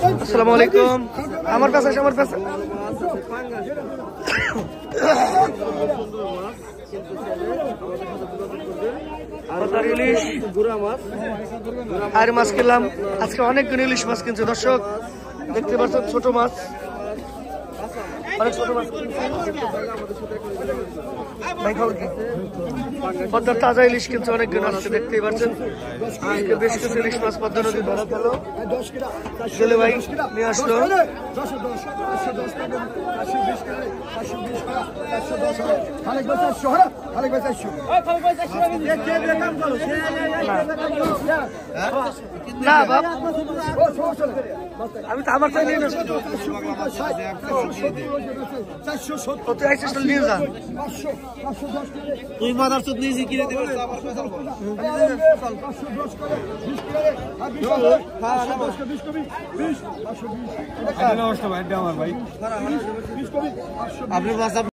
আসসালামু আলাইকুম। আমার কাছে আমার কাছে ইলিশ আর মাছ কিনলাম। আজকে অনেকগুলো ইলিশ মাছ কিনছে দর্শক, দেখতে পাচ্ছেন ছোট মাছ, অনেক ছোট মাছ পদ্মার তাজা ইলিশ কিনছে, অনেকগুলো আসছে দেখতেই পাচ্ছেন। আজকে বেশ কিছু ইলিশ মাছ পদ্মা নদী ধরা গেল, ছেলে ভাই নিয়ে আসলো। না বাপ, আমি তো আমার তো নিয়ে নিয়ে যান। তুই মাদার চোদ নিজে কিনে দেবে আমার ভাই। আপনি